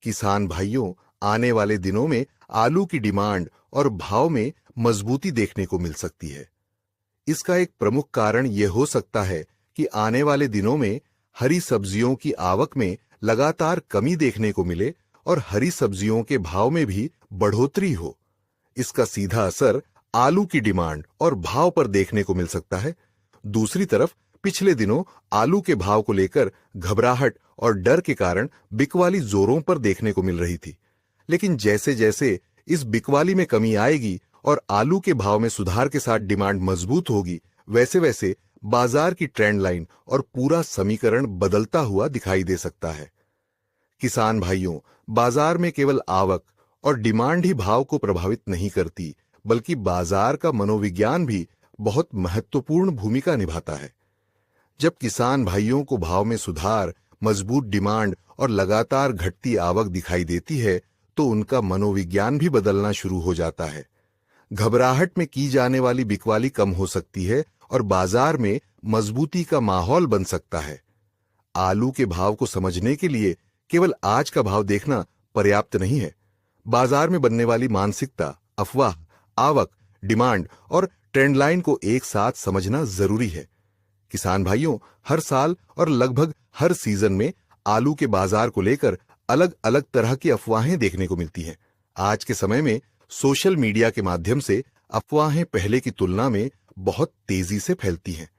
किसान भाइयों, आने वाले दिनों में आलू की डिमांड और भाव में मजबूती देखने को मिल सकती है। इसका एक प्रमुख कारण यह हो सकता है कि आने वाले दिनों में हरी सब्जियों की आवक में लगातार कमी देखने को मिले और हरी सब्जियों के भाव में भी बढ़ोतरी हो। इसका सीधा असर आलू की डिमांड और भाव पर देखने को मिल सकता है। दूसरी तरफ पिछले दिनों आलू के भाव को लेकर घबराहट और डर के कारण बिकवाली जोरों पर देखने को मिल रही थी। लेकिन जैसे जैसे इस बिकवाली में कमी आएगी और आलू के भाव में सुधार के साथ डिमांड मजबूत होगी, वैसे वैसे बाजार की ट्रेंड लाइन और पूरा समीकरण बदलता हुआ दिखाई दे सकता है। किसान भाइयों, बाजार में केवल आवक और डिमांड ही भाव को प्रभावित नहीं करती, बल्कि बाजार का मनोविज्ञान भी बहुत महत्वपूर्ण भूमिका निभाता है। जब किसान भाइयों को भाव में सुधार, मजबूत डिमांड और लगातार घटती आवक दिखाई देती है, तो उनका मनोविज्ञान भी बदलना शुरू हो जाता है। घबराहट में की जाने वाली बिकवाली कम हो सकती है और बाजार में मजबूती का माहौल बन सकता है। आलू के भाव को समझने के लिए केवल आज का भाव देखना पर्याप्त नहीं है। बाजार में बनने वाली मानसिकता, अफवाह, आवक, डिमांड और ट्रेंड लाइन को एक साथ समझना जरूरी है। किसान भाइयों, हर साल और लगभग हर सीजन में आलू के बाजार को लेकर अलग अलग तरह की अफवाहें देखने को मिलती हैं। आज के समय में सोशल मीडिया के माध्यम से अफवाहें पहले की तुलना में बहुत तेजी से फैलती हैं।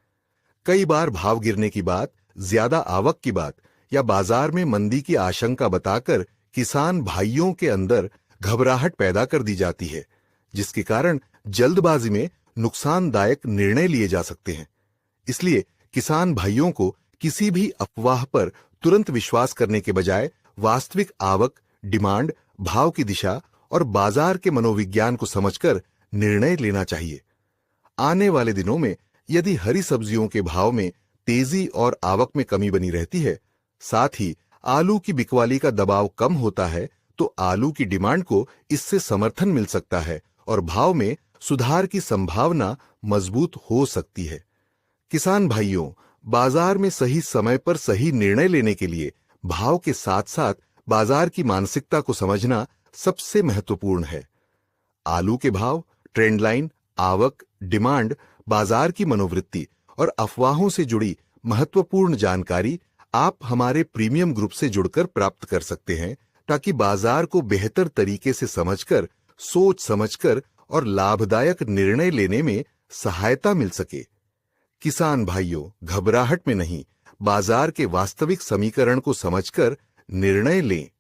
कई बार भाव गिरने की बात, ज्यादा आवक की बात या बाजार में मंदी की आशंका बताकर किसान भाइयों के अंदर घबराहट पैदा कर दी जाती है, जिसके कारण जल्दबाजी में नुकसानदायक निर्णय लिए जा सकते हैं। इसलिए किसान भाइयों को किसी भी अफवाह पर तुरंत विश्वास करने के बजाय वास्तविक आवक, डिमांड, भाव की दिशा और बाजार के मनोविज्ञान को समझकर निर्णय लेना चाहिए। आने वाले दिनों में यदि हरी सब्जियों के भाव में तेजी और आवक में कमी बनी रहती है, साथ ही आलू की बिकवाली का दबाव कम होता है, तो आलू की डिमांड को इससे समर्थन मिल सकता है और भाव में सुधार की संभावना मजबूत हो सकती है। किसान भाइयों, बाजार में सही समय पर सही निर्णय लेने के लिए भाव के साथ साथ बाजार की मानसिकता को समझना सबसे महत्वपूर्ण है। आलू के भाव, ट्रेंड लाइन, आवक, डिमांड, बाजार की मनोवृत्ति और अफवाहों से जुड़ी महत्वपूर्ण जानकारी आप हमारे प्रीमियम ग्रुप से जुड़कर प्राप्त कर सकते हैं, ताकि बाजार को बेहतर तरीके से समझकर, सोच समझकर और लाभदायक निर्णय लेने में सहायता मिल सके। किसान भाइयों, घबराहट में नहीं, बाजार के वास्तविक समीकरण को समझकर निर्णय लें।